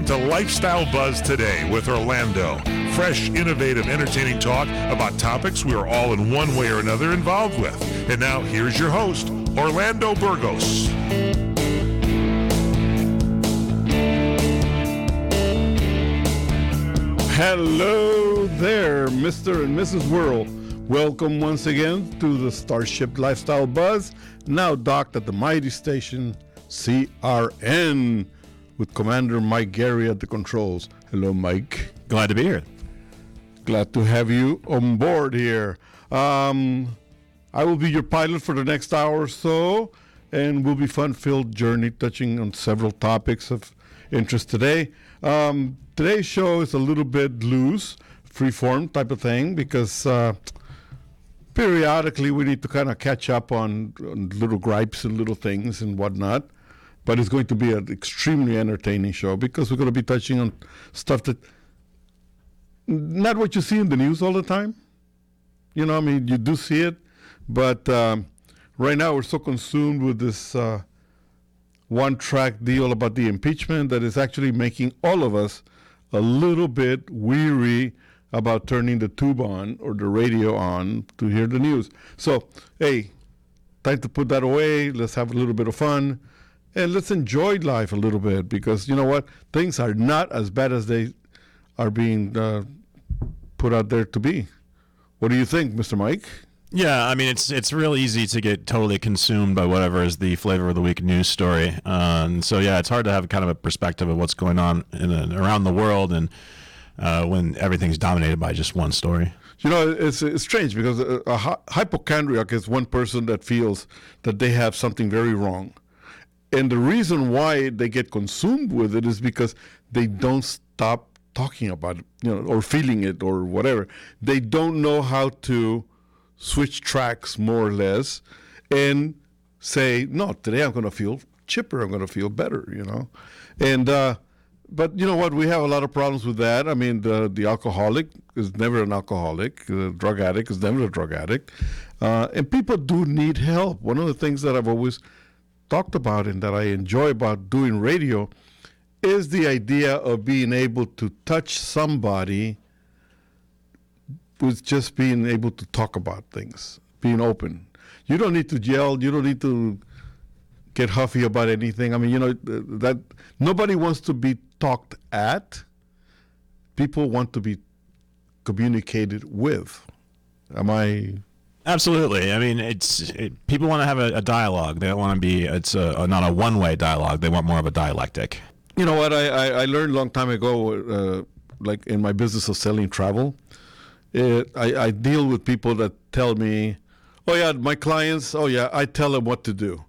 to Lifestyle Buzz Today with Orlando. Fresh, innovative, entertaining talk about topics we are all in one way or another involved with. And now, here's your host, Orlando Burgos. Hello there, Mr. and Mrs. World. Welcome once again to the Starship Lifestyle Buzz, now docked at the mighty station CRN with Commander Mike Gary at the controls. Hello, Mike. Glad to be here. Glad to have you on board here. I will be your pilot for the next hour or so, and will be fun-filled journey touching on several topics of interest today. Today's show is a little bit loose, free-form type of thing, because periodically we need to kind of catch up on little gripes and little things and whatnot. But it's going to be an extremely entertaining show because we're going to be touching on stuff that, not what you see in the news all the time. You know, I mean, you do see it, but right now we're so consumed with this one-track deal about the impeachment that is actually making all of us a little bit weary about turning the tube on or the radio on to hear the news. So, hey, time to put that away. Let's have a little bit of fun. And let's enjoy life a little bit because, you know what? Things are not as bad as they are being put out there to be. What do you think, Mr. Mike? Yeah, I mean, it's real easy to get totally consumed by whatever is the flavor of the week news story. And so, yeah, it's hard to have kind of a perspective of what's going on around the world and when everything's dominated by just one story. You know, it's strange because a hypochondriac is one person that feels that they have something very wrong. And the reason why they get consumed with it is because they don't stop talking about it, you know, or feeling it or whatever. They don't know how to switch tracks more or less and say, no, today I'm going to feel chipper. I'm going to feel better, you know. And but you know what? We have a lot of problems with that. I mean, the alcoholic is never an alcoholic. The drug addict is never a drug addict. And people do need help. One of the things that I've always talked about and that I enjoy about doing radio is the idea of being able to touch somebody with just being able to talk about things, being open. You don't need to yell. You don't need to get huffy about anything. I mean, you know, that nobody wants to be talked at. People want to be communicated with. Am I? Absolutely. I mean, people want to have a dialogue. They don't want to be, not a one-way dialogue. They want more of a dialectic. You know what? I learned a long time ago, like in my business of selling travel, I deal with people that tell me, oh, yeah, my clients, oh, yeah, I tell them what to do.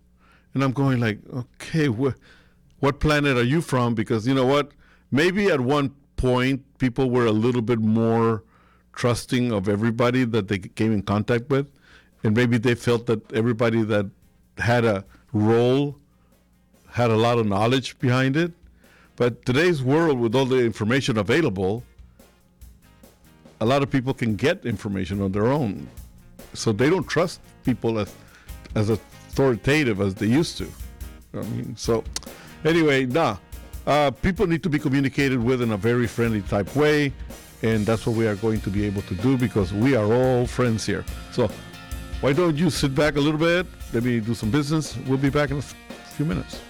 And I'm going like, okay, what planet are you from? Because you know what? Maybe at one point, people were a little bit more trusting of everybody that they came in contact with. And maybe they felt that everybody that had a role had a lot of knowledge behind it. But today's world, with all the information available, a lot of people can get information on their own. So they don't trust people as authoritative as they used to. I mean, so anyway, people need to be communicated with in a very friendly type way. And that's what we are going to be able to do because we are all friends here. So why don't you sit back a little bit, maybe do some business. We'll be back in a few minutes.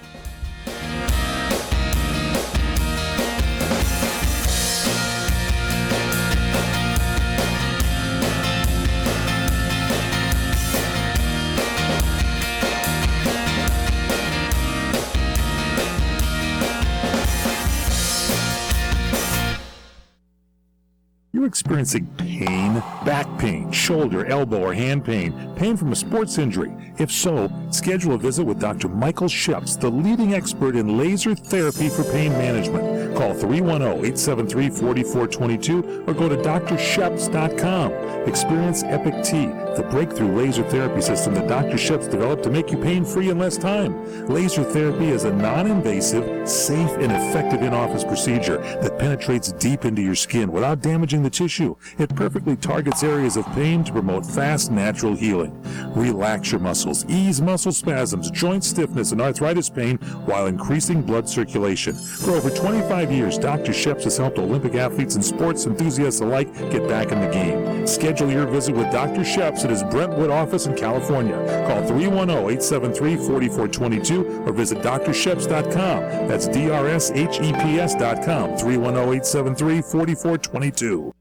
You're experiencing pain, back pain, shoulder, elbow, or hand pain from a sports injury. If so, schedule a visit with Dr. Michael Sheps, the leading expert in laser therapy for pain management. Call 310-873-4422 or go to drsheps.com. Experience Epic T, the breakthrough laser therapy system that Dr. Sheps developed to make you pain-free in less time. Laser therapy is a non-invasive, safe, and effective in-office procedure that penetrates deep into your skin without damaging the tissue. It perfectly targets areas of pain to promote fast, natural healing. Relax your muscles, ease muscle spasms, joint stiffness, and arthritis pain while increasing blood circulation. For over 25 25 years, Dr. Sheps has helped Olympic athletes and sports enthusiasts alike get back in the game. Schedule your visit with Dr. Sheps at his Brentwood office in California. Call 310-873-4422 or visit drsheps.com. That's DRSHEPS.com. 310-873-4422.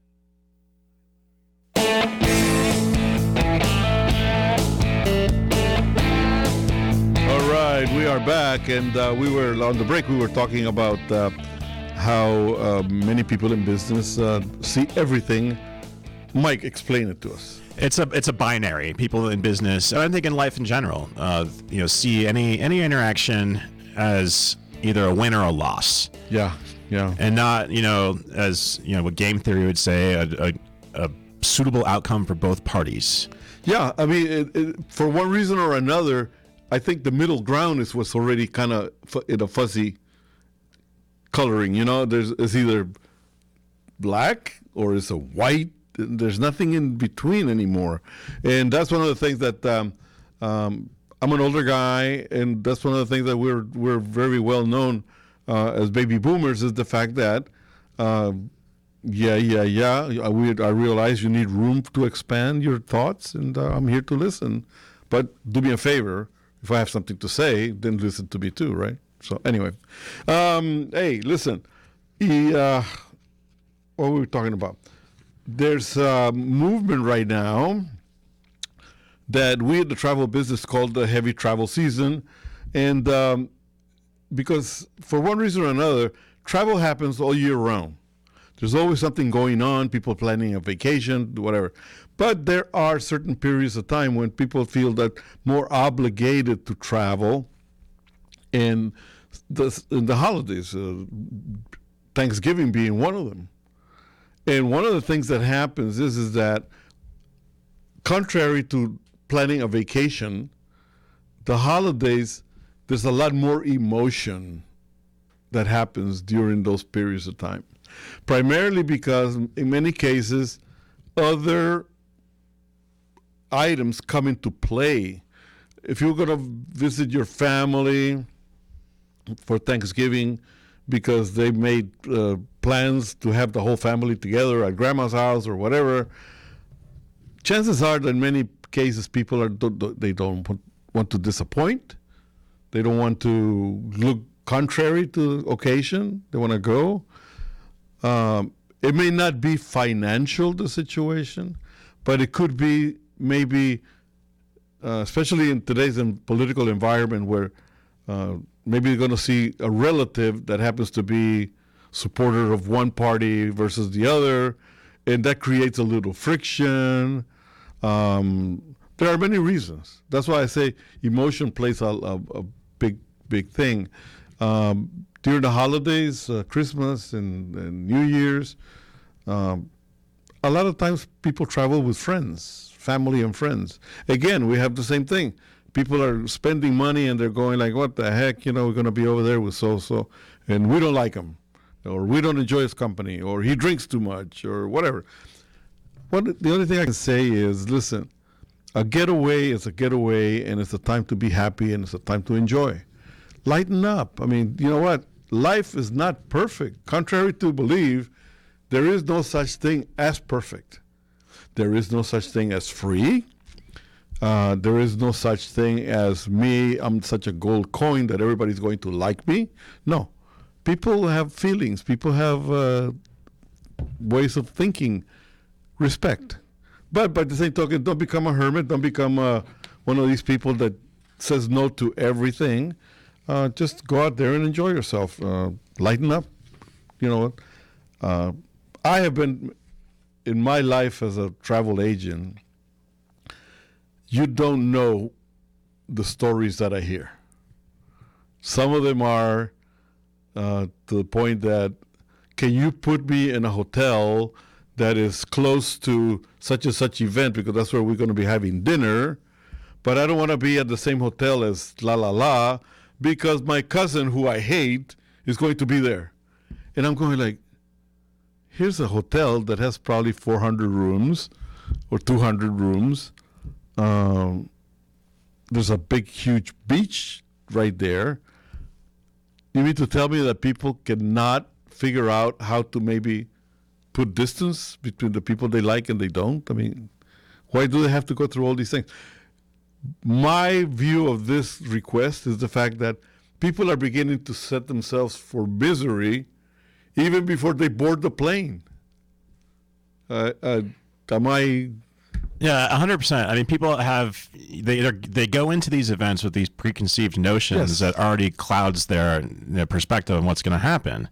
We are back, and we were on the break. We were talking about how many people in business see everything. Mike, explain it to us. It's a binary. People in business, and I think in life in general, see any interaction as either a win or a loss. Yeah, and not as what game theory would say, a suitable outcome for both parties. Yeah, I mean, for one reason or another, I think the middle ground is what's already kind of in a fuzzy coloring. It's either black or it's a white. There's nothing in between anymore. And that's one of the things that I'm an older guy, and that's one of the things that we're very well known as baby boomers is the fact that, I realize you need room to expand your thoughts, and I'm here to listen. But do me a favor. If I have something to say, then listen to me too, right? So anyway, hey, listen. What were we talking about? There's a movement right now that we at the travel business call the heavy travel season. And because for one reason or another, travel happens all year round. There's always something going on, people planning a vacation, whatever. But there are certain periods of time when people feel that more obligated to travel in the holidays, Thanksgiving being one of them. And one of the things that happens is that contrary to planning a vacation, the holidays, there's a lot more emotion that happens during those periods of time. Primarily because in many cases, other items come into play. If you're going to visit your family for Thanksgiving because they made plans to have the whole family together at grandma's house or whatever, chances are that in many cases people they don't want to disappoint. They don't want to look contrary to the occasion. They want to go. It may not be financial, the situation, but it could be maybe, especially in today's political environment where maybe you're going to see a relative that happens to be supporter of one party versus the other, and that creates a little friction. There are many reasons. That's why I say emotion plays a big thing. During the holidays, Christmas and New Year's, a lot of times people travel with friends, family and friends. Again, we have the same thing. People are spending money and they're going like, what the heck, we're going to be over there with so-so, and we don't like him, or we don't enjoy his company, or he drinks too much, or whatever. The only thing I can say is, listen, a getaway is a getaway, and it's a time to be happy, and it's a time to enjoy. Lighten up. I mean, you know what? Life is not perfect. Contrary to belief, there is no such thing as perfect. There is no such thing as free. There is no such thing as me, I'm such a gold coin that everybody's going to like me. No. People have feelings. People have ways of thinking. Respect. But by the same token, don't become a hermit. Don't become one of these people that says no to everything. Just go out there and enjoy yourself. Lighten up. You know what? I have been, in my life as a travel agent, you don't know the stories that I hear. Some of them are to the point that, can you put me in a hotel that is close to such and such event, because that's where we're going to be having dinner, but I don't want to be at the same hotel as la, because my cousin, who I hate, is going to be there. And I'm going like, here's a hotel that has probably 400 rooms or 200 rooms. There's a big, huge beach right there. You mean to tell me that people cannot figure out how to maybe put distance between the people they like and they don't? I mean, why do they have to go through all these things? My view of this request is the fact that people are beginning to set themselves for misery even before they board the plane. Am I... Yeah, 100%. I mean, people they go into these events with these preconceived notions that already clouds their perspective on what's going to happen.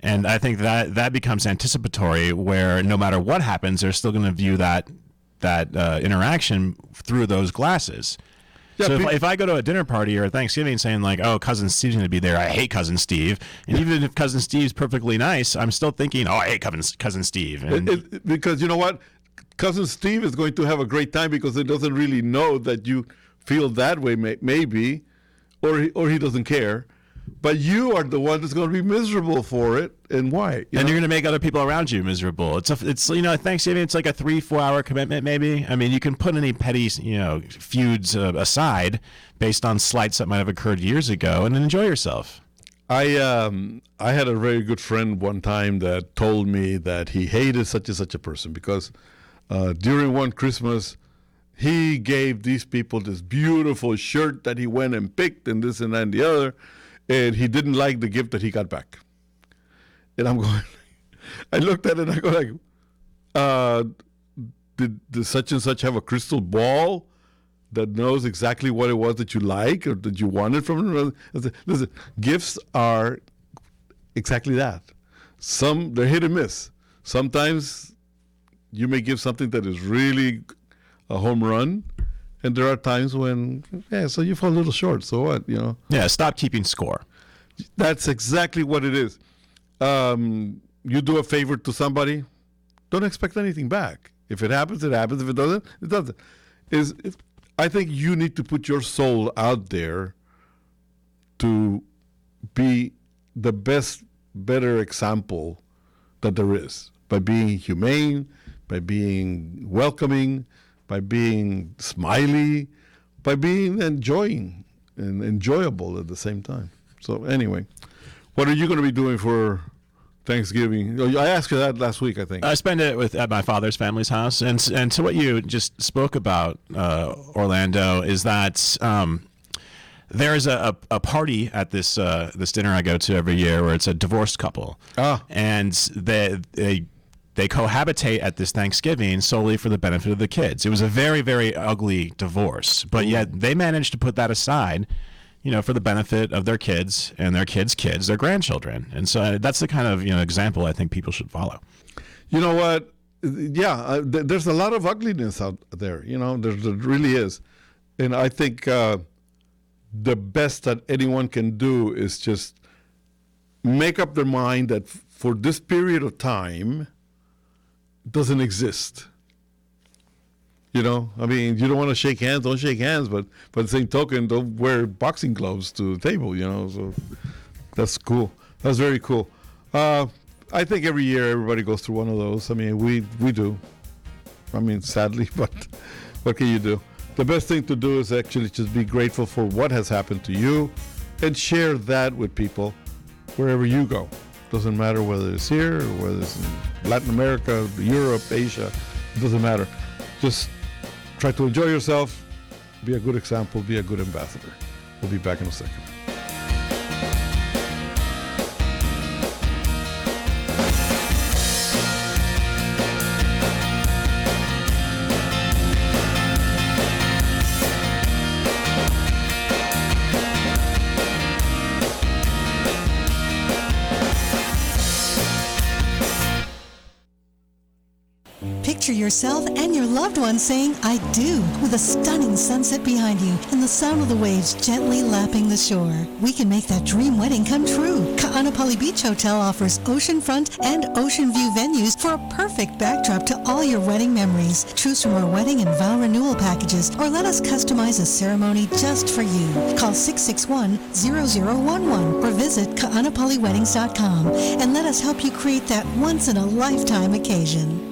And I think that becomes anticipatory, where no matter what happens, they're still going to view that interaction through those glasses. Yeah, so if I go to a dinner party or a Thanksgiving saying like, oh, Cousin Steve's going to be there, I hate Cousin Steve. And even if Cousin Steve's perfectly nice, I'm still thinking, oh, I hate Cousin Steve. And because you know what? Cousin Steve is going to have a great time because he doesn't really know that you feel that way, maybe, or he doesn't care. But you are the one that's going to be miserable for it, and why? You're going to make other people around you miserable. It's Thanksgiving. It's like a 3-4 hour commitment, maybe. I mean, you can put any petty feuds aside based on slights that might have occurred years ago, and enjoy yourself. I had a very good friend one time that told me that he hated such and such a person because during one Christmas, he gave these people this beautiful shirt that he went and picked and this and that and the other, and he didn't like the gift that he got back. And I'm going, I looked at it and I go like, did such and such have a crystal ball that knows exactly what it was that you like or that you wanted from him? I said, listen, gifts are exactly that. They're hit and miss. Sometimes you may give something that is really a home run, and there are times when, so you fall a little short. So what, Yeah, stop keeping score. That's exactly what it is. You do a favor to somebody, don't expect anything back. If it happens, it happens. If it doesn't, it doesn't. I think you need to put your soul out there to be the better example that there is, by being humane, by being welcoming, by being smiley, by being enjoying and enjoyable at the same time. So anyway, what are you going to be doing for Thanksgiving? I asked you that last week, I think. I spend it at my father's family's house. And to what you just spoke about, Orlando, is that there is a party at this dinner I go to every year where it's a divorced couple. And they cohabitate at this Thanksgiving solely for the benefit of the kids. It was a very, very ugly divorce, but yet they managed to put that aside, for the benefit of their kids and their kids' kids, their grandchildren. And so that's the kind of, example I think people should follow. You know what? Yeah, there's a lot of ugliness out there, there really is. And I think the best that anyone can do is just make up their mind that for this period of time, doesn't exist. I mean, you don't want to shake hands, don't shake hands, but by the same token, don't wear boxing gloves to the table, so that's cool. That's very cool. I think every year everybody goes through one of those. I mean, we do. I mean, sadly, but what can you do? The best thing to do is actually just be grateful for what has happened to you and share that with people wherever you go. Doesn't matter whether it's here or whether it's in Latin America, Europe, Asia. It doesn't matter. Just try to enjoy yourself, be a good example, be a good ambassador. We'll be back in a second. Picture yourself and your loved one saying, I do, with a stunning sunset behind you and the sound of the waves gently lapping the shore. We can make that dream wedding come true. Ka'anapali Beach Hotel offers oceanfront and ocean view venues for a perfect backdrop to all your wedding memories. Choose from our wedding and vow renewal packages or let us customize a ceremony just for you. Call 661-0011 or visit ka'anapaliweddings.com and let us help you create that once-in-a-lifetime occasion.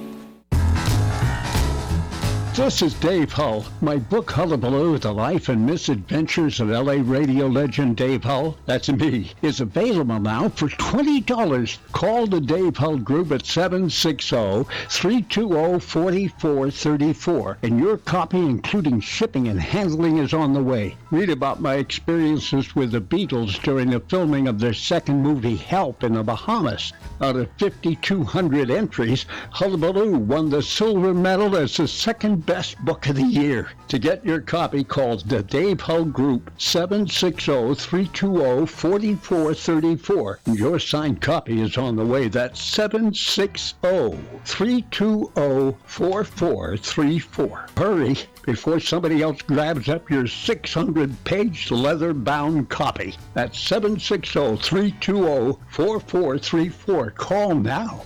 This is Dave Hull. My book, Hullabaloo, The Life and Misadventures of L.A. radio legend Dave Hull, that's me, is available now for $20. Call the Dave Hull Group at 760-320-4434, and your copy, including shipping and handling, is on the way. Read about my experiences with the Beatles during the filming of their second movie, Help, in the Bahamas. Out of 5,200 entries, Hullabaloo won the silver medal as the second best book of the year. To get your copy, call the Dave Hull Group, 760-320-4434. Your signed copy is on the way. That's 760-320-4434. Hurry before somebody else grabs up your 600-page leather-bound copy. That's 760-320-4434. Call now.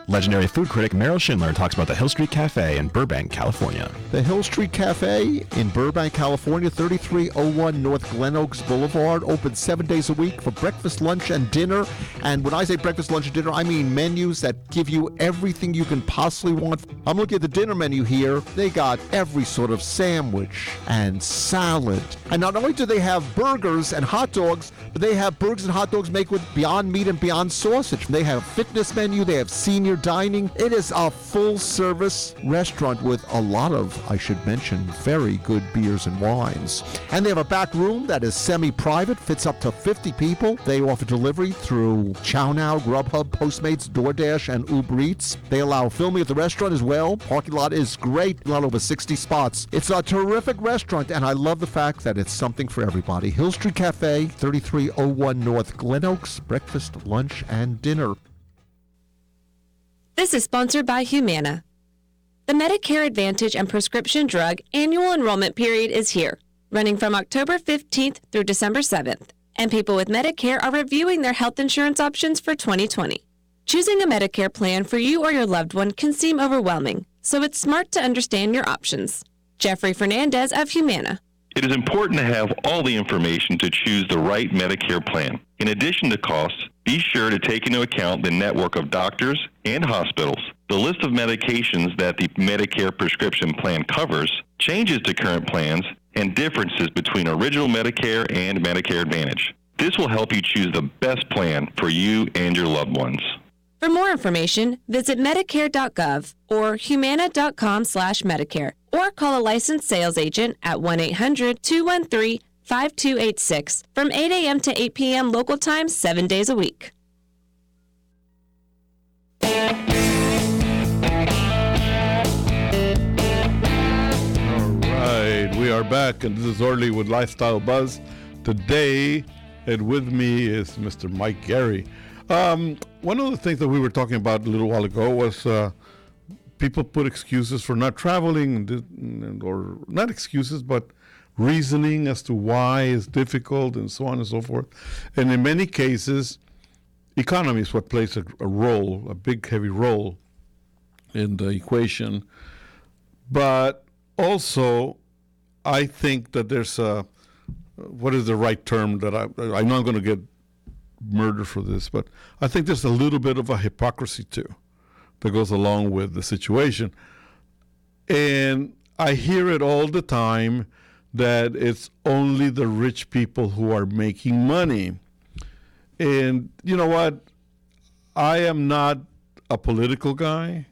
Legendary food critic Meryl Schindler talks about the Hill Street Cafe in Burbank, California. The Hill Street Cafe in Burbank, California, 3301 North Glen Oaks Boulevard, open 7 days a week for breakfast, lunch, and dinner. And when I say breakfast, lunch, and dinner, I mean menus that give you everything you can possibly want. I'm looking at the dinner menu here. They got every sort of sandwich and salad. And not only do they have burgers and hot dogs, but they have burgers and hot dogs made with Beyond Meat and Beyond Sausage. They have a fitness menu. They have senior dining. It is a full-service restaurant with a lot of, I should mention, very good beers and wines. And they have a back room that is semi-private, fits up to 50 people. They offer delivery through ChowNow, Grubhub, Postmates, DoorDash, and Uber Eats. They allow filming at the restaurant as well. Parking lot is great, a lot over 60 spots. It's a terrific restaurant, and I love the fact that it's something for everybody. Hill Street Cafe, 3301 North Glen Oaks, breakfast, lunch, and dinner. This is sponsored by Humana. The Medicare Advantage and Prescription Drug Annual Enrollment Period is here, running from October 15th through December 7th, and people with Medicare are reviewing their health insurance options for 2020. Choosing a Medicare plan for you or your loved one can seem overwhelming, so it's smart to understand your options. Jeffrey Fernandez of Humana. It is important to have all the information to choose the right Medicare plan. In addition to costs, be sure to take into account the network of doctors and hospitals, the list of medications that the Medicare prescription plan covers, changes to current plans, and differences between original Medicare and Medicare Advantage. This will help you choose the best plan for you and your loved ones. For more information, visit Medicare.gov or Humana.com/Medicare, or call a licensed sales agent at 1-800-213-5286 from 8 a.m. to 8 p.m. local time, 7 days a week. All right, we are back, and this is Orly with Lifestyle Buzz. Today, and with me is Mr. Mike Gary. One of the things that we were talking about a little while ago was people put excuses for not traveling, or not excuses, but reasoning as to why it's difficult and so on and so forth. And in many cases, economy is what plays a role, a big, heavy role in the equation. But also, I think that there's what is the right term that I know I'm going to get murder for this, but I think there's a little bit of a hypocrisy too that goes along with the situation. And I hear it all the time that it's only the rich people who are making money. And you know what? I am not a political guy.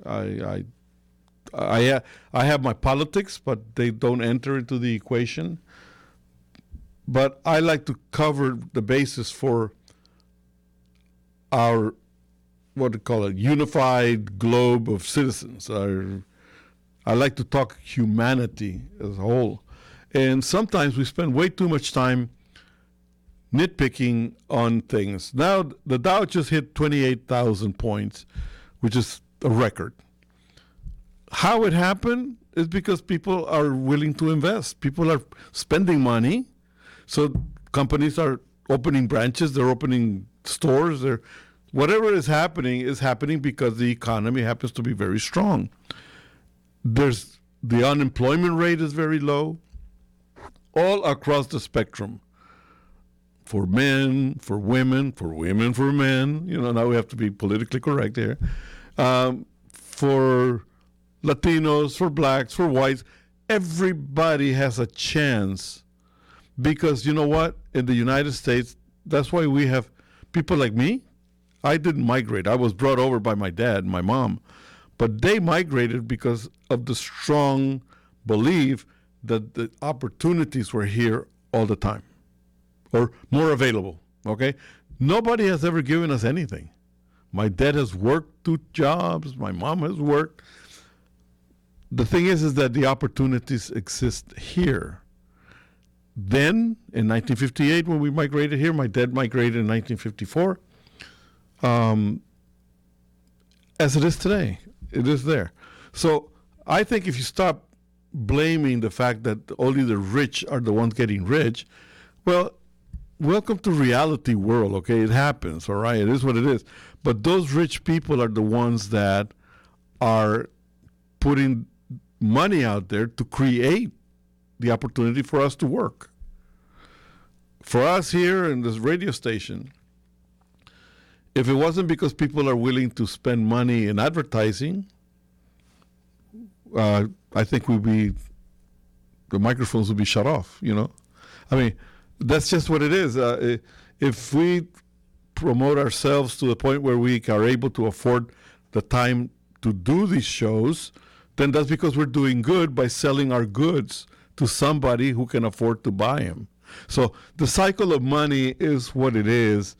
I have my politics, but they don't enter into the equation. But I like to cover the basis for our, what do you call it, unified globe of citizens. I like to talk humanity as a whole. And sometimes we spend way too much time nitpicking on things. Now, the Dow just hit 28,000 points, which is a record. How it happened is because people are willing to invest. People are spending money. So companies are opening branches, they're opening stores, whatever is happening because the economy happens to be very strong. The unemployment rate is very low, all across the spectrum. For men, for women, for men. Now we have to be politically correct here. for Latinos, for blacks, for whites. Everybody has a chance, because you know what? In the United States, that's why we have people like me. I didn't migrate. I was brought over by my dad and my mom, but they migrated because of the strong belief that the opportunities were here all the time, or more available, okay? Nobody has ever given us anything. My dad has worked 2 jobs. My mom has worked. The thing is that the opportunities exist here. Then, in 1958, when we migrated here, my dad migrated in 1954. As it is today, it is there. So I think if you stop blaming the fact that only the rich are the ones getting rich, well, welcome to reality world, okay? It happens, all right? It is what it is. But those rich people are the ones that are putting money out there to create the opportunity for us to work. For us here in this radio station, if it wasn't because people are willing to spend money in advertising, I think the microphones would be shut off, you know? I mean, that's just what it is. If we promote ourselves to the point where we are able to afford the time to do these shows, then that's because we're doing good by selling our goods to somebody who can afford to buy them. So the cycle of money is what it is.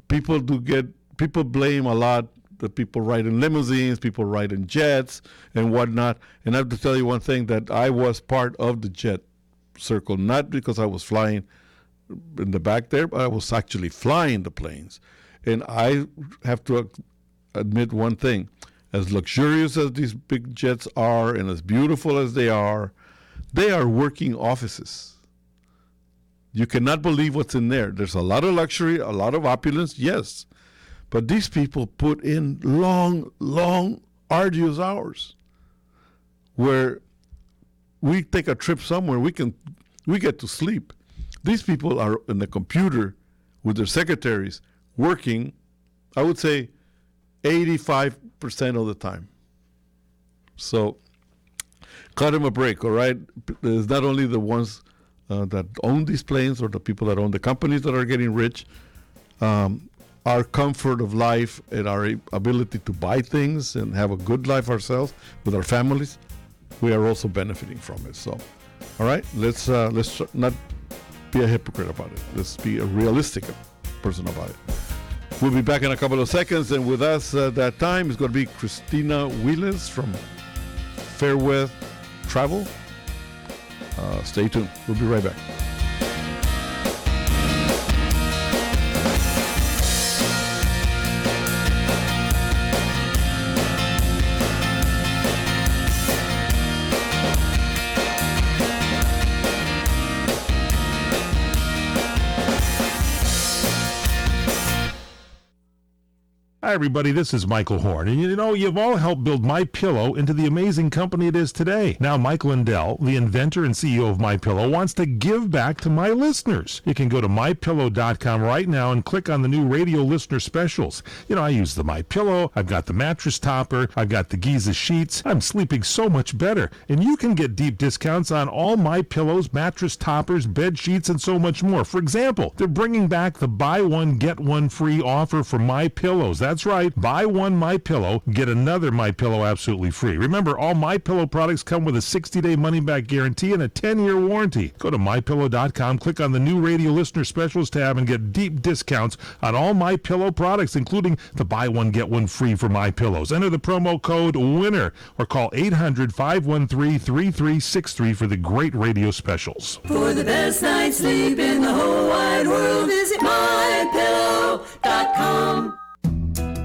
People blame a lot that people ride in limousines, people ride in jets and whatnot. And I have to tell you one thing, that I was part of the jet circle, not because I was flying in the back there, but I was actually flying the planes. And I have to admit one thing. As luxurious as these big jets are and as beautiful as they are working offices. You cannot believe what's in there. There's a lot of luxury, a lot of opulence, yes. But these people put in long, arduous hours where we take a trip somewhere, we get to sleep. These people are in the computer with their secretaries working, I would say, 85% of the time. So cut them a break, all right? There's not only the ones that own these planes or the people that own the companies that are getting rich. Our comfort of life and our ability to buy things and have a good life ourselves with our families, we are also benefiting from it. So, all right, let's not be a hypocrite about it. Let's be a realistic person about it. We'll be back in a couple of seconds, and with us that time is going to be Christina Wheelis from Fairweather Travel. Stay tuned. We'll be right back. Hi, everybody. This is Michael Horn. And you know, you've all helped build MyPillow into the amazing company it is today. Now, Mike Lindell, the inventor and CEO of MyPillow, wants to give back to my listeners. You can go to MyPillow.com right now and click on the new radio listener specials. You know, I use the MyPillow. I've got the mattress topper. I've got the Giza sheets. I'm sleeping so much better. And you can get deep discounts on all MyPillows, mattress toppers, bed sheets, and so much more. For example, they're bringing back the buy one, get one free offer for MyPillows. That's right. Buy one MyPillow, get another MyPillow absolutely free. Remember, all MyPillow products come with a 60-day money-back guarantee and a 10-year warranty. Go to MyPillow.com, click on the new radio listener specials tab, and get deep discounts on all MyPillow products, including the buy one, get one free for MyPillows. Enter the promo code WINNER or call 800-513-3363 for the great radio specials. For the best night's sleep in the whole wide world, visit MyPillow.com.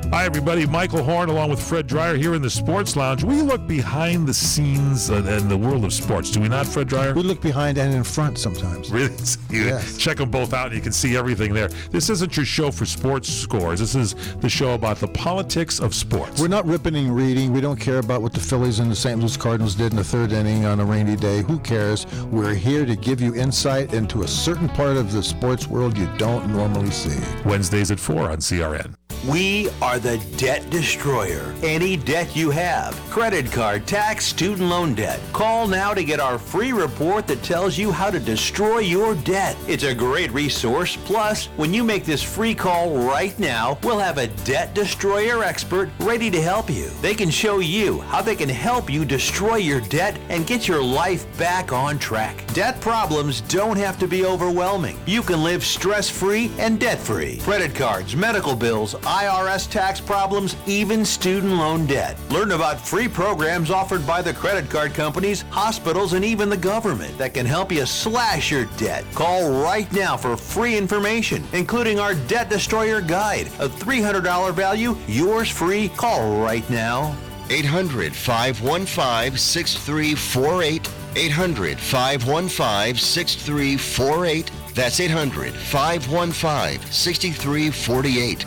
Hi, everybody. Michael Horn along with Fred Dreyer here in the Sports Lounge. We look behind the scenes in the world of sports. Do we not, Fred Dreyer? We look behind and in front sometimes. Really? Yes. Check them both out and you can see everything there. This isn't your show for sports scores. This is the show about the politics of sports. We're not ripping and reading. We don't care about what the Phillies and the St. Louis Cardinals did in the third inning on a rainy day. Who cares? We're here to give you insight into a certain part of the sports world you don't normally see. Wednesdays at 4 on CRN. We are the debt destroyer. Any debt you have, credit card, tax, student loan debt, call now to get our free report that tells you how to destroy your debt. It's a great resource. Plus, when you make this free call right now, we'll have a debt destroyer expert ready to help you. They can show you how they can help you destroy your debt and get your life back on track. Debt problems don't have to be overwhelming. You can live stress-free and debt-free. Credit cards, medical bills, IRS tax problems, even student loan debt. Learn about free programs offered by the credit card companies, hospitals, and even the government that can help you slash your debt. Call right now for free information, including our Debt Destroyer Guide, a $300 value, yours free. Call right now. 800-515-6348. 800-515-6348. That's 800-515-6348.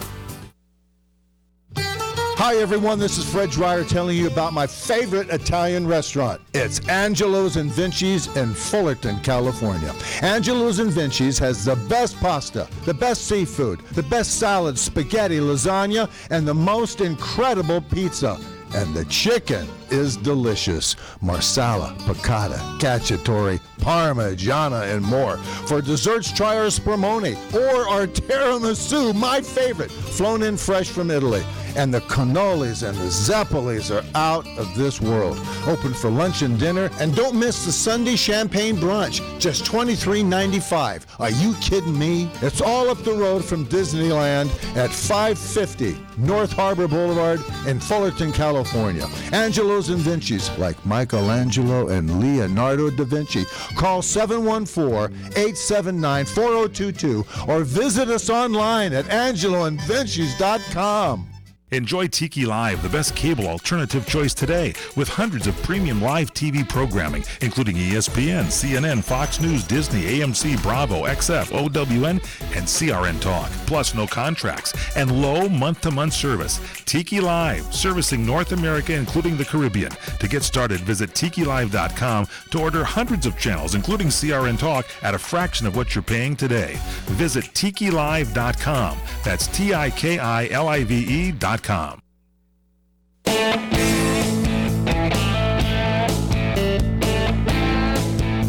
Hi everyone, this is Fred Dreyer telling you about my favorite Italian restaurant. It's Angelo's and Vinci's in Fullerton, California. Angelo's and Vinci's has the best pasta, the best seafood, the best salad, spaghetti, lasagna, and the most incredible pizza. And the chicken is delicious. Marsala, piccata, cacciatore, parmigiana, and more. For desserts, try our spumoni or our tiramisu, my favorite, flown in fresh from Italy. And the cannolis and the zeppolis are out of this world. Open for lunch and dinner, and don't miss the Sunday champagne brunch, just $23.95. Are you kidding me? It's all up the road from Disneyland at 550 North Harbor Boulevard in Fullerton, California. Angelo's and Vinci's, like Michelangelo and Leonardo da Vinci. Call 714-879-4022 or visit us online at angeloandvincis.com. Enjoy Tiki Live, the best cable alternative choice today, with hundreds of premium live TV programming, including ESPN, CNN, Fox News, Disney, AMC, Bravo, XF, OWN, and CRN Talk. Plus, no contracts and low month-to-month service. Tiki Live, servicing North America, including the Caribbean. To get started, visit TikiLive.com to order hundreds of channels, including CRN Talk, at a fraction of what you're paying today. Visit TikiLive.com. That's TikiLive.com.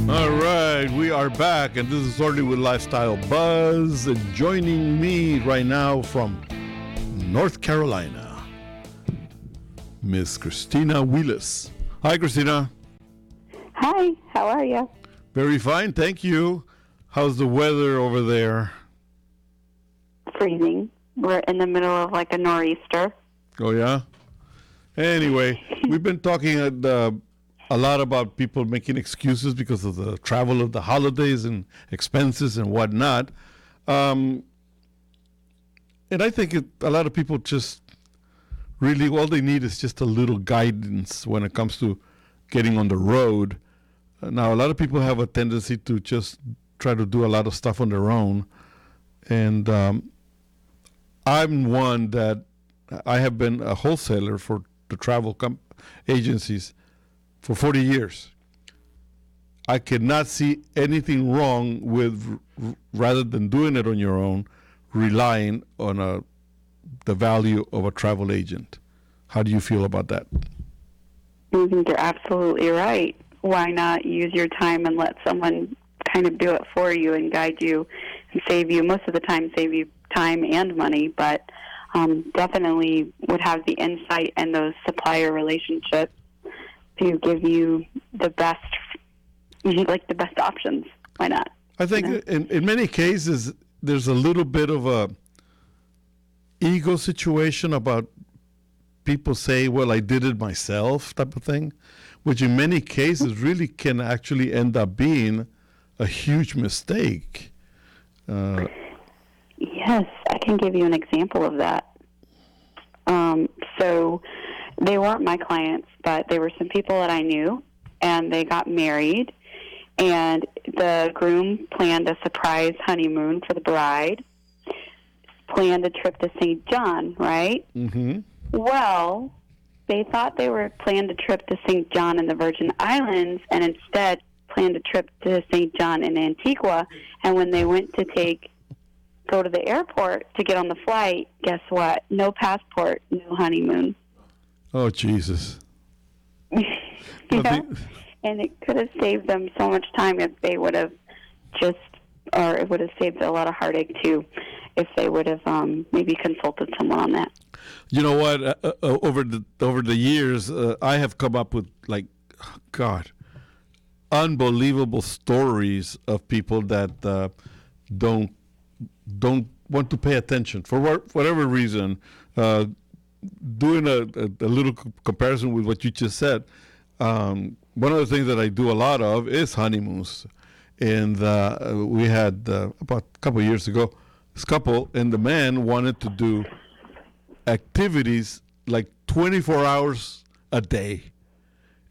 All right, we are back, and this is Sorting with Lifestyle Buzz. And joining me right now from North Carolina, Miss Christina Willis. Hi, Christina. Hi, how are you? Very fine, thank you. How's the weather over there? Freezing. We're in the middle of like a nor'easter. Oh, yeah? Anyway, we've been talking a lot about people making excuses because of the travel of the holidays and expenses and whatnot. And I think a lot of people just really, all they need is just a little guidance when it comes to getting on the road. Now, a lot of people have a tendency to just try to do a lot of stuff on their own. And I'm one that I have been a wholesaler for the travel agencies for 40 years. I cannot see anything wrong with, rather than doing it on your own, relying on the value of a travel agent. How do you feel about that? I think you're absolutely right. Why not use your time and let someone kind of do it for you and guide you and save you, most of the time, save you time and money, but definitely would have the insight and those supplier relationships to give you the best, like the best options. Why not? I think in many cases there's a little bit of a ego situation about people say, well, I did it myself type of thing, which in many cases really can actually end up being a huge mistake. Yes, I can give you an example of that. So they weren't my clients, but they were some people that I knew, and they got married, and the groom planned a surprise honeymoon for the bride, planned a trip to St. John, right? Mm-hmm. Well, they thought they were planned a trip to St. John in the Virgin Islands, and instead planned a trip to St. John in Antigua, and when they went to take go to the airport to get on the flight. Guess what? No passport, no honeymoon. Oh, Jesus. You know? And it could have saved them so much time if they would have or it would have saved a lot of heartache too, if they would have maybe consulted someone on that. You know what? Over the years, I have come up with unbelievable stories of people that don't want to pay attention for whatever reason. Doing a little comparison with what you just said, one of the things that I do a lot of is honeymoons. And we had, about a couple of years ago, this couple, and the man wanted to do activities like 24 hours a day.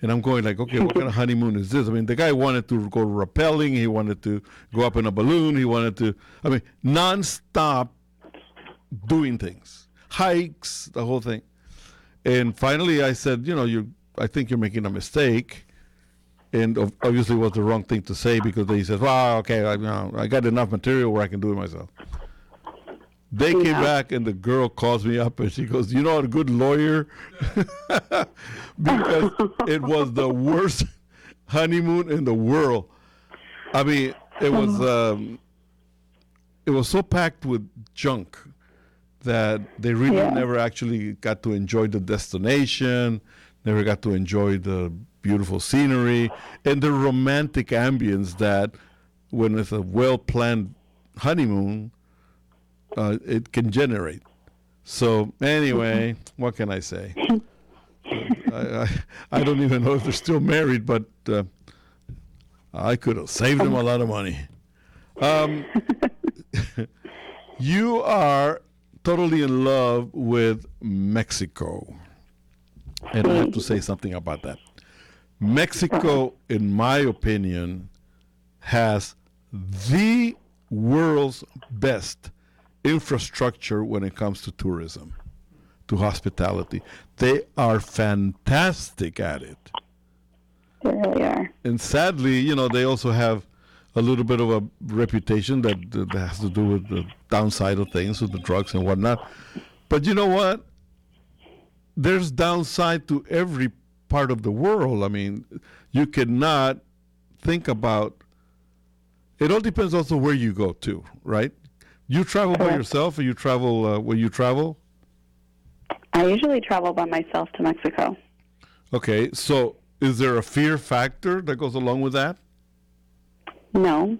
And I'm going like, okay, what kind of honeymoon is this? I mean, the guy wanted to go rappelling. He wanted to go up in a balloon. He wanted to, nonstop doing things, hikes, the whole thing. And finally I said, I think you're making a mistake. And obviously it was the wrong thing to say, because he said, well, okay, I got enough material where I can do it myself. They came back, and the girl calls me up, and she goes, you know, a good lawyer? Because it was the worst honeymoon in the world. I mean, it was so packed with junk that they really never actually got to enjoy the destination, never got to enjoy the beautiful scenery and the romantic ambience that, when it's a well-planned honeymoon, it can generate. So anyway, what can I say? I don't even know if they're still married, but I could have saved them a lot of money. You are totally in love with Mexico. And I have to say something about that. Mexico, in my opinion, has the world's best infrastructure when it comes to tourism, to hospitality. They are fantastic at it. They really are. And sadly, you know, they also have a little bit of a reputation that has to do with the downside of things, with the drugs and whatnot. But you know what? There's downside to every part of the world. I mean, you cannot think about, it all depends also where you go to, right? You travel by yourself, or you travel when you travel? I usually travel by myself to Mexico. Okay, so is there a fear factor that goes along with that? No,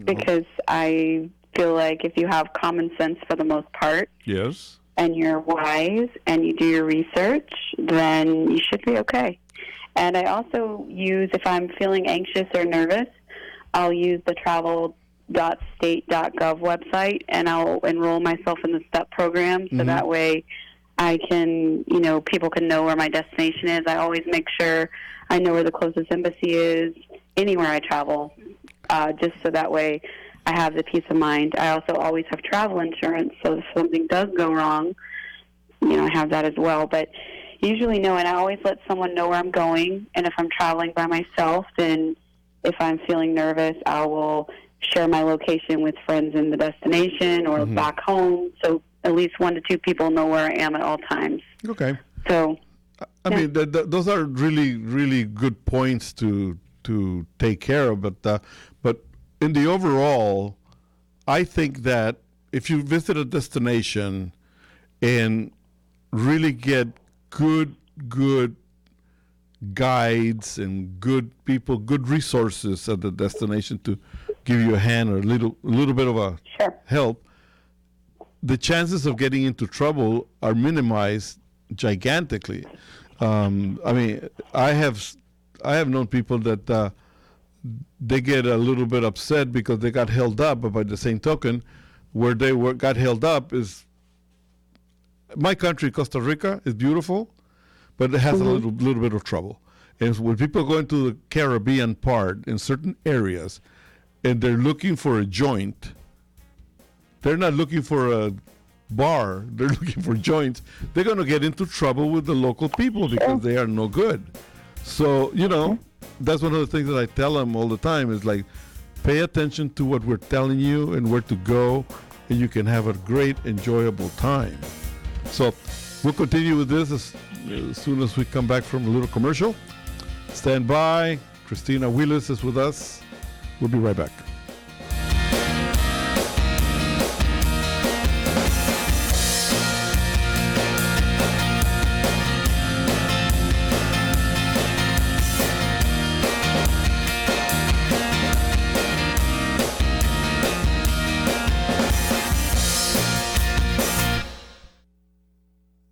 because I feel like if you have common sense for the most part, yes, and you're wise and you do your research, then you should be okay. And I also use, if I'm feeling anxious or nervous, I'll use the travel.state.gov website, and I'll enroll myself in the STEP program, so that way I can, you know, people can know where my destination is. I always make sure I know where the closest embassy is anywhere I travel, just so that way I have the peace of mind. I also always have travel insurance, so if something does go wrong, you know, I have that as well. But usually no, and I always let someone know where I'm going. And if I'm traveling by myself, then if I'm feeling nervous, I will share my location with friends in the destination or back home, so at least 1 to 2 people know where I am at all times. Okay. So, I mean, those are really, really good points to take care of. But in the overall, I think that if you visit a destination and really get good guides and good people, good resources at the destination to give you a hand or a little bit of a help, the chances of getting into trouble are minimized gigantically. I mean, I have known people that they get a little bit upset because they got held up, but by the same token, where they got held up is my country, Costa Rica, is beautiful, but it has a little bit of trouble. And when people go into the Caribbean part in certain areas, and they're looking for a joint, they're not looking for a bar, they're looking for joints, they're going to get into trouble with the local people because they are no good. So, you know, that's one of the things that I tell them all the time is like, pay attention to what we're telling you and where to go, and you can have a great, enjoyable time. So we'll continue with this as soon as we come back from a little commercial. Stand by. Christina Willis is with us. We'll be right back.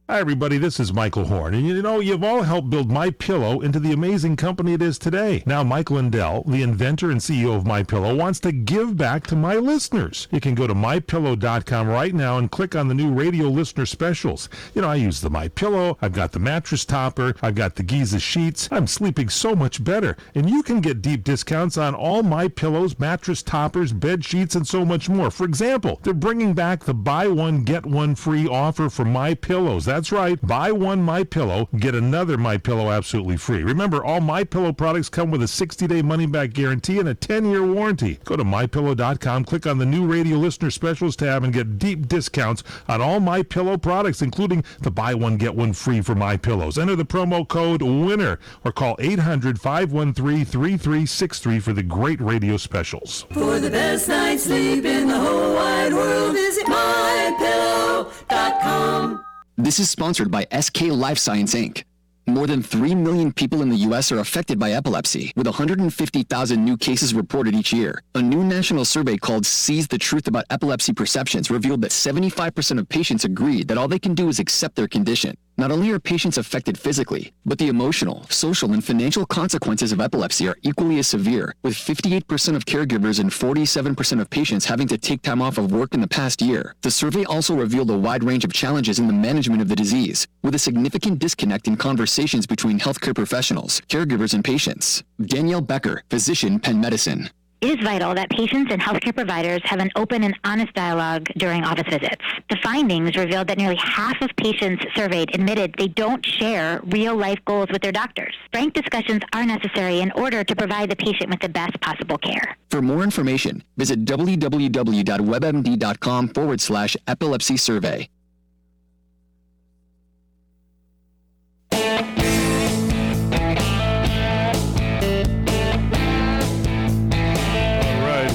Hi, everybody. This is Michael Horn. And you know, you've all helped build MyPillow into the amazing company it is today. Now, Mike Lindell, the inventor and CEO of MyPillow, wants to give back to my listeners. You can go to MyPillow.com right now and click on the new radio listener specials. You know, I use the MyPillow. I've got the mattress topper. I've got the Giza sheets. I'm sleeping so much better. And you can get deep discounts on all MyPillows, mattress toppers, bed sheets, and so much more. For example, they're bringing back the buy one, get one free offer for MyPillows. That's right. Buy one MyPillow, get another MyPillow absolutely free. Remember, all MyPillow products come with a 60-day money-back guarantee and a 10-year warranty. Go to MyPillow.com, click on the new radio listener specials tab, and get deep discounts on all MyPillow products, including the buy one, get one free for MyPillows. Enter the promo code WINNER or call 800-513-3363 for the great radio specials. For the best night's sleep in the whole wide world, visit MyPillow.com. This is sponsored by SK Life Science, Inc. More than 3 million people in the U.S. are affected by epilepsy, with 150,000 new cases reported each year. A new national survey called Seize the Truth About Epilepsy Perceptions revealed that 75% of patients agreed that all they can do is accept their condition. Not only are patients affected physically, but the emotional, social, and financial consequences of epilepsy are equally as severe, with 58% of caregivers and 47% of patients having to take time off of work in the past year. The survey also revealed a wide range of challenges in the management of the disease, with a significant disconnect in conversations between healthcare professionals, caregivers, and patients. Danielle Becker, physician, Penn Medicine. It is vital that patients and healthcare providers have an open and honest dialogue during office visits. The findings revealed that nearly half of patients surveyed admitted they don't share real-life goals with their doctors. Frank discussions are necessary in order to provide the patient with the best possible care. For more information, visit www.webmd.com/epilepsy survey.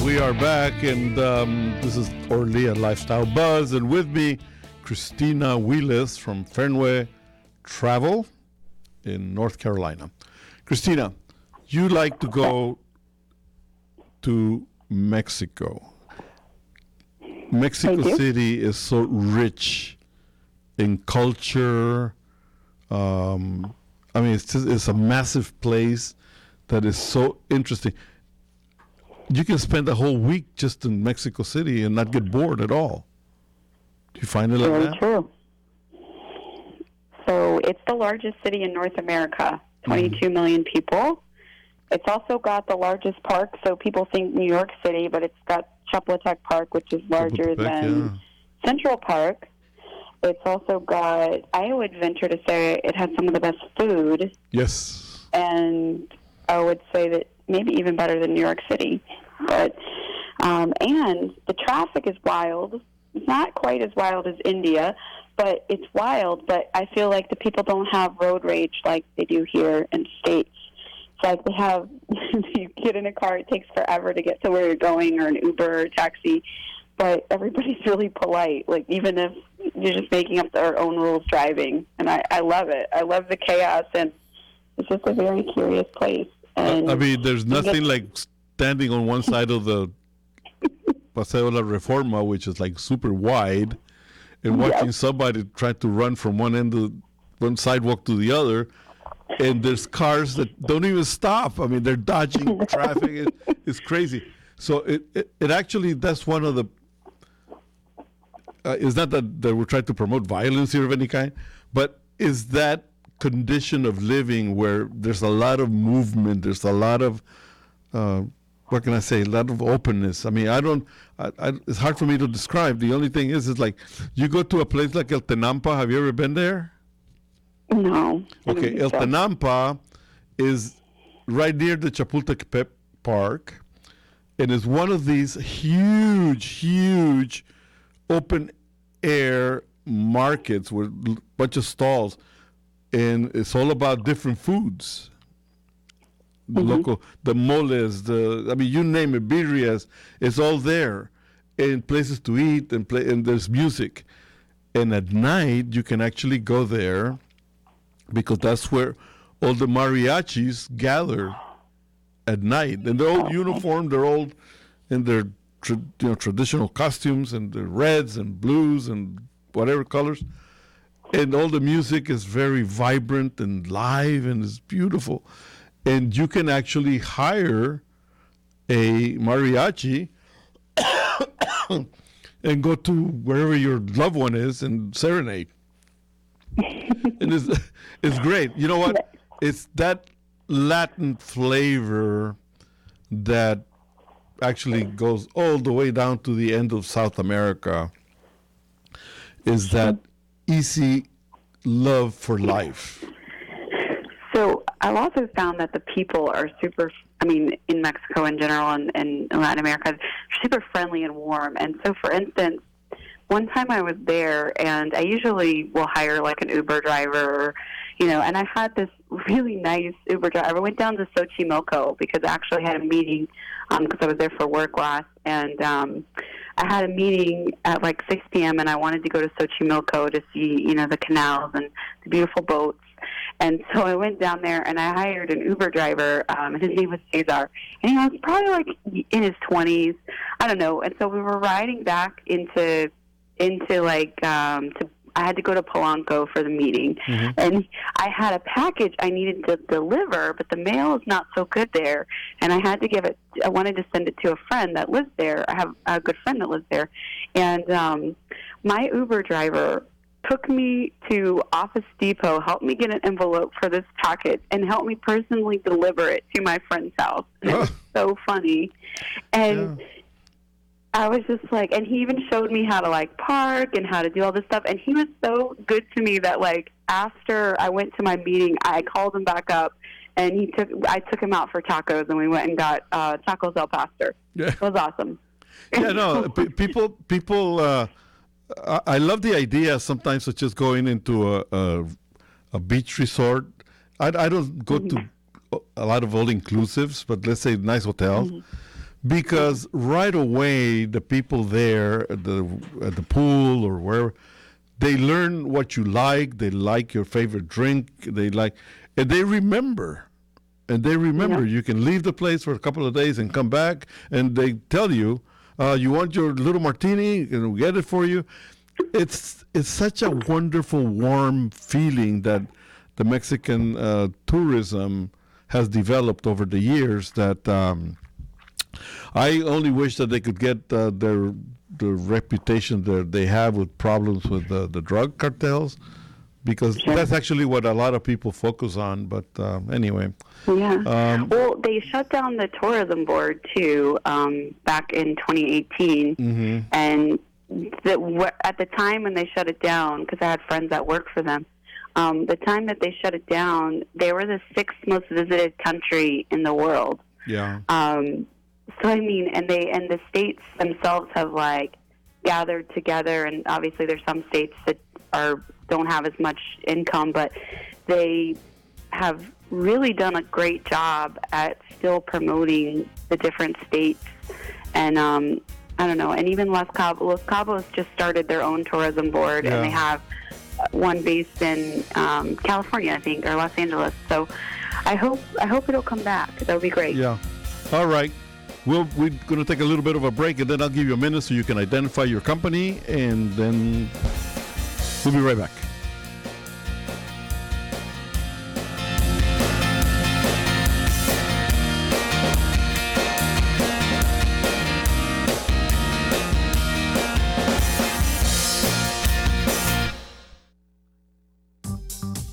We are back, and this is Orly at Lifestyle Buzz, and with me, Christina Willis from Fernway Travel in North Carolina. Christina, you like to go to Mexico. Mexico City is so rich in culture. I mean, it's a massive place that is so interesting. You can spend a whole week just in Mexico City and not get bored at all. Do you find it like that? Very true. So it's the largest city in North America, 22 million people. It's also got the largest park, so people think New York City, but it's got Chapultepec Park, which is larger than Central Park. It's also got, I would venture to say, it has some of the best food. Yes. And I would say that maybe even better than New York City. But and the traffic is wild. It's not quite as wild as India, but it's wild. But I feel like the people don't have road rage like they do here in the States. It's like they have, you get in a car, it takes forever to get to where you're going, or an Uber or a taxi. But everybody's really polite, like even if you're just making up their own rules driving. And I love it. I love the chaos, and it's just a very curious place. And I mean, there's nothing like standing on one side of the Paseo de la Reforma, which is like super wide, and watching somebody try to run from one end of one sidewalk to the other, and there's cars that don't even stop. I mean, they're dodging traffic. It's crazy. So it actually, that's one of the, it's not that we're trying to promote violence here of any kind, but is that condition of living where there's a lot of movement, there's a lot of, what can I say, a lot of openness. I mean, it's hard for me to describe. The only thing is like, you go to a place like El Tenampa. Have you ever been there? No. Okay, El Tenampa is right near the Chapultepec Park, and is one of these huge open air markets with a bunch of stalls, and it's all about different foods. Local, the moles, you name it, birrias, it's all there, and places to eat, and there's music. And at night, you can actually go there because that's where all the mariachis gather at night. And they're all uniformed, they're all in their traditional costumes, and the reds and blues and whatever colors. And all the music is very vibrant and live, and it's beautiful. And you can actually hire a mariachi and go to wherever your loved one is and serenade. And it's great. You know what? It's that Latin flavor that actually goes all the way down to the end of South America, is that easy love for life. So I've also found that the people are super, in Mexico in general and in Latin America, super friendly and warm. And so, for instance, one time I was there, and I usually will hire like an Uber driver, and I had this really nice Uber driver. I went down to Xochimilco because I actually had a meeting because I was there for work last, and I had a meeting at like 6 p.m. and I wanted to go to Xochimilco to see, the canals and the beautiful boats. And so I went down there and I hired an Uber driver. His name was Cesar, and he was probably like in his 20s, I don't know. And so we were riding back into I had to go to Polanco for the meeting, and I had a package I needed to deliver, but the mail is not so good there, and I had to give it. I wanted to send it to a friend that lives there. I have a good friend that lives there, and my Uber driver took me to Office Depot, helped me get an envelope for this package, and helped me personally deliver it to my friend's house. And it was so funny, and. Yeah. I was just like, and he even showed me how to like park and how to do all this stuff. And he was so good to me that like after I went to my meeting, I called him back up, and I took him out for tacos, and we went and got tacos al pastor. Yeah. It was awesome. Yeah, no, people. I love the idea sometimes of just going into a beach resort. I don't go to a lot of all inclusives, but let's say nice hotels. Because right away, the people there at the pool or wherever, they learn what you like. They like your favorite drink. And they remember. You can leave the place for a couple of days and come back, and they tell you, you want your little martini, and we'll get it for you. It's such a wonderful, warm feeling that the Mexican tourism has developed over the years that. I only wish that they could get the reputation that they have with problems with the drug cartels, because that's actually what a lot of people focus on. But anyway. Yeah. Well, they shut down the tourism board, too, back in 2018. And at the time when they shut it down, because I had friends that worked for them, the time that they shut it down, they were the 6th most visited country in the world. Yeah. So and the states themselves have like gathered together, and obviously there's some states that don't have as much income, but they have really done a great job at still promoting the different states. And I don't know, and even Los Cabos just started their own tourism board, and they have one based in California, I think, or Los Angeles. So I hope it'll come back. That would be great. Yeah. All right. We're going to take a little bit of a break, and then I'll give you a minute so you can identify your company, and then we'll be right back.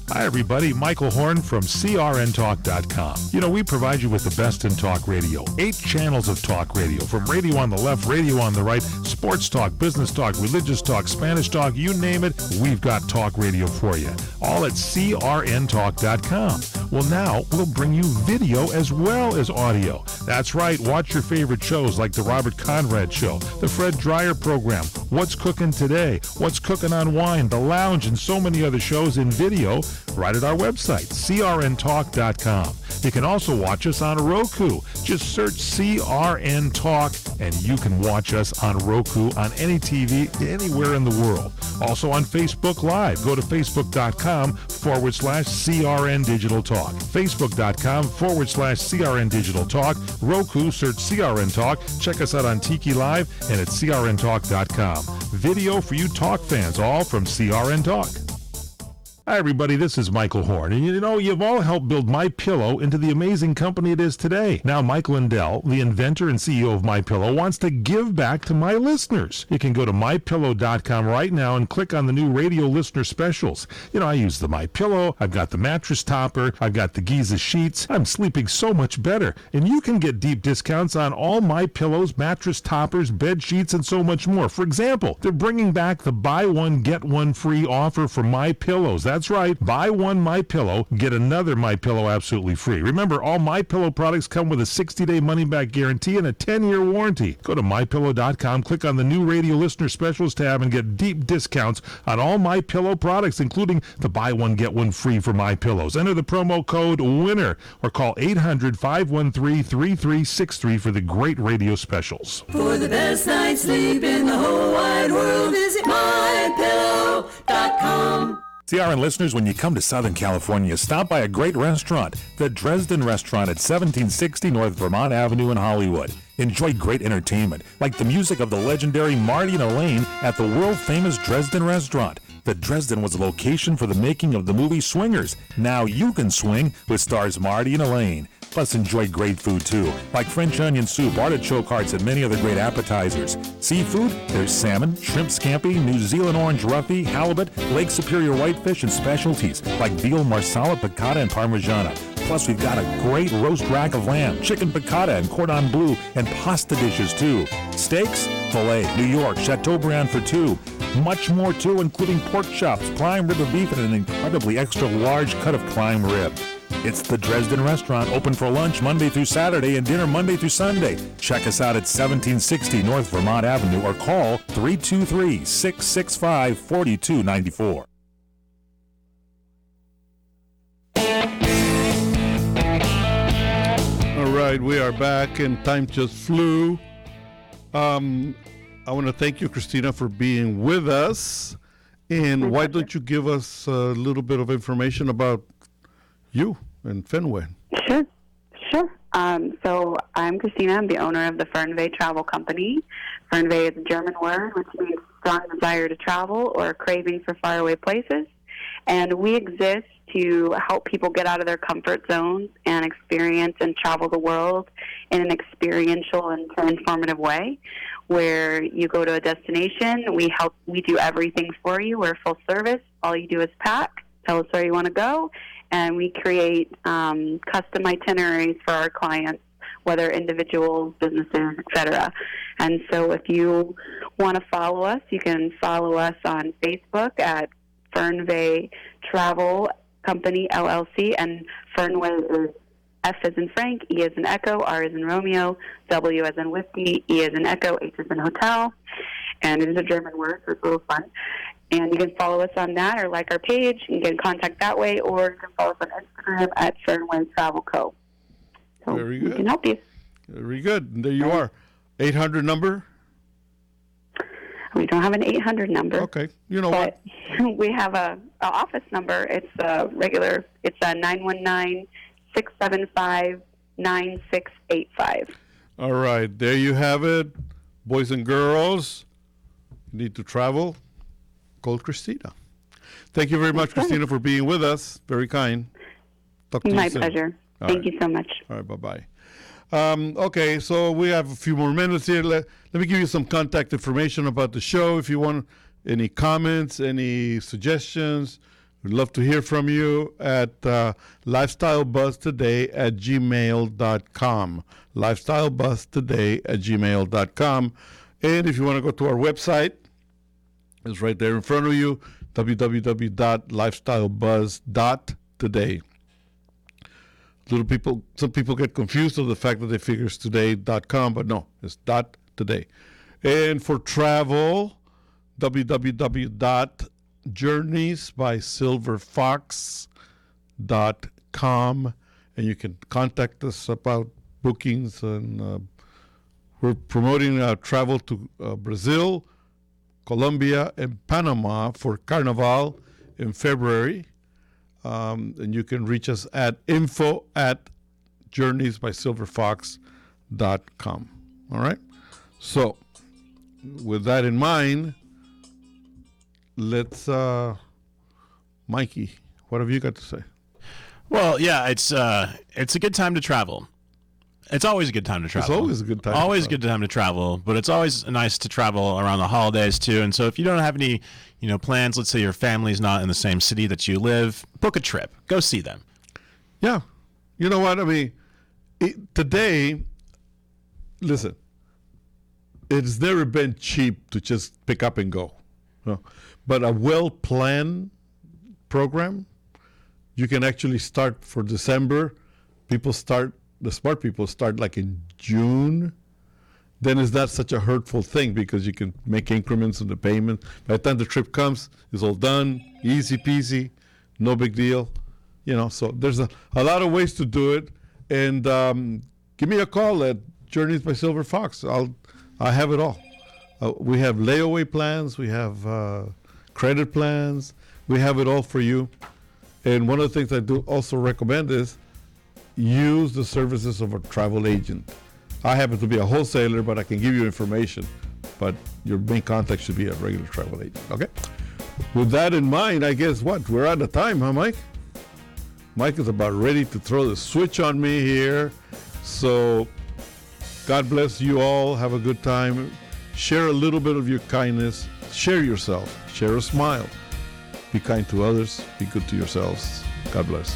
Hi, everybody. Michael Horn from CRNTalk.com. You know, we provide you with the best in talk radio. 8 channels of talk radio, from radio on the left, radio on the right, sports talk, business talk, religious talk, Spanish talk, you name it, we've got talk radio for you. All at CRNTalk.com. Well, now we'll bring you video as well as audio. That's right. Watch your favorite shows like The Robert Conrad Show, The Fred Dreyer Program, What's Cooking Today, What's Cooking on Wine, The Lounge, and so many other shows in video right at our website, CRNTalk.com. You can also watch us on Roku. Just search CRN Talk, and you can watch us on Roku on any TV anywhere in the world. Also on Facebook Live. Go to Facebook.com/CRN Digital Talk. Facebook.com/CRN Digital Talk. Roku, search CRN Talk. Check us out on Tiki Live and at CRNTalk.com. Video for you talk fans, all from CRN Talk. Hi, everybody. This is Michael Horn. And you know, you've all helped build MyPillow into the amazing company it is today. Now, Mike Lindell, the inventor and CEO of MyPillow, wants to give back to my listeners. You can go to MyPillow.com right now and click on the new radio listener specials. You know, I use the MyPillow. I've got the mattress topper. I've got the Giza sheets. I'm sleeping so much better. And you can get deep discounts on all MyPillows, mattress toppers, bed sheets, and so much more. For example, they're bringing back the buy one, get one free offer for MyPillows. That's right. Buy one MyPillow, get another MyPillow absolutely free. Remember, all MyPillow products come with a 60-day money-back guarantee and a 10-year warranty. Go to MyPillow.com, click on the new radio listener specials tab, and get deep discounts on all MyPillow products, including the buy one, get one free for MyPillows. Enter the promo code WINNER or call 800-513-3363 for the great radio specials. For the best night's sleep in the whole wide world, visit MyPillow.com. CRN listeners, when you come to Southern California, stop by a great restaurant, the Dresden Restaurant at 1760 North Vermont Avenue in Hollywood. Enjoy great entertainment, like the music of the legendary Marty and Elaine at the world-famous Dresden Restaurant. The Dresden was the location for the making of the movie Swingers. Now you can swing with stars Marty and Elaine. Plus, enjoy great food, too, like French onion soup, artichoke hearts, and many other great appetizers. Seafood, there's salmon, shrimp scampi, New Zealand orange roughy, halibut, Lake Superior whitefish, and specialties like veal, marsala, piccata, and parmigiana. Plus, we've got a great roast rack of lamb, chicken piccata, and cordon bleu, and pasta dishes, too. Steaks, filet, New York, Chateaubriand for 2. Much more, too, including pork chops, prime rib of beef, and an incredibly extra large cut of prime rib. It's the Dresden Restaurant, open for lunch Monday through Saturday and dinner Monday through Sunday. Check us out at 1760 North Vermont Avenue or call 323-665-4294. All right, we are back and time just flew. I want to thank you, Christina, for being with us. And why don't you give us a little bit of information about you and Fenway? Sure. So I'm Christina. I'm the owner of the Fernweh Travel Company. Fernweh is a German word which means strong desire to travel or craving for faraway places. And we exist to help people get out of their comfort zones and experience and travel the world in an experiential and transformative way, where you go to a destination, we do everything for you. We're full service. All you do is pack, tell us where you want to go, and we create custom itineraries for our clients, whether individuals, businesses, etc. And so if you want to follow us, you can follow us on Facebook at Fernweh Travel Company, LLC, and Fernweh is F as in Frank, E as in Echo, R as in Romeo, W as in Whiskey, E as in Echo, H as in Hotel. And it is a German word, so it's a little fun. And you can follow us on that or like our page and get in contact that way, or you can follow us on Instagram at Fernweh Travel Co. So very good. We can help you. Very good. And there you are. 800 number? We don't have an 800 number. Okay. You know but what? We have a office number. It's a regular. It's a 919-675-9685. All right. There you have it. Boys and girls, need to travel. Call Christina. Thank you very much, Christina, for being with us. Very kind. Talk to you My soon. pleasure. Thank you so much. All right. Bye-bye. Okay, so we have a few more minutes here. Let me give you some contact information about the show. If you want any comments, any suggestions, We'd love to hear from you at lifestylebuzztoday@gmail.com. lifestylebuzztoday@gmail.com. And if you want to go to our website, it's right there in front of you, www.lifestylebuzz.today. Some people get confused with the fact that they figure it's today.com, but no, it's .today. And for travel, www.journeysbysilverfox.com, and you can contact us about bookings, and we're promoting travel to Brazil, Colombia, and Panama for Carnival in February. And you can reach us at info@journeysbysilverfox.com. All right? So, with that in mind, let's, Mikey, what have you got to say? Well, yeah, it's a good time to travel. It's always a good time to travel. It's always a good time. Always a good time to travel, but it's always nice to travel around the holidays too. And so, if you don't have any, plans, let's say your family's not in the same city that you live, book a trip. Go see them. Yeah, you know what I mean. Today, listen, it's never been cheap to just pick up and go. But a well-planned program, you can actually start for December. The smart people start like in June. Then it's not such a hurtful thing because you can make increments in the payment. By the time the trip comes, it's all done, easy peasy, no big deal. So there's a lot of ways to do it. And give me a call at Journeys by Silver Fox. I have it all. We have layaway plans. We have credit plans. We have it all for you. And one of the things I do also recommend is use the services of a travel agent. I happen to be a wholesaler, but I can give you information. But your main contact should be a regular travel agent. Okay? With that in mind, I guess we're out of time, huh, Mike? Mike is about ready to throw the switch on me here. So God bless you all. Have a good time. Share a little bit of your kindness. Share yourself. Share a smile. Be kind to others. Be good to yourselves. God bless.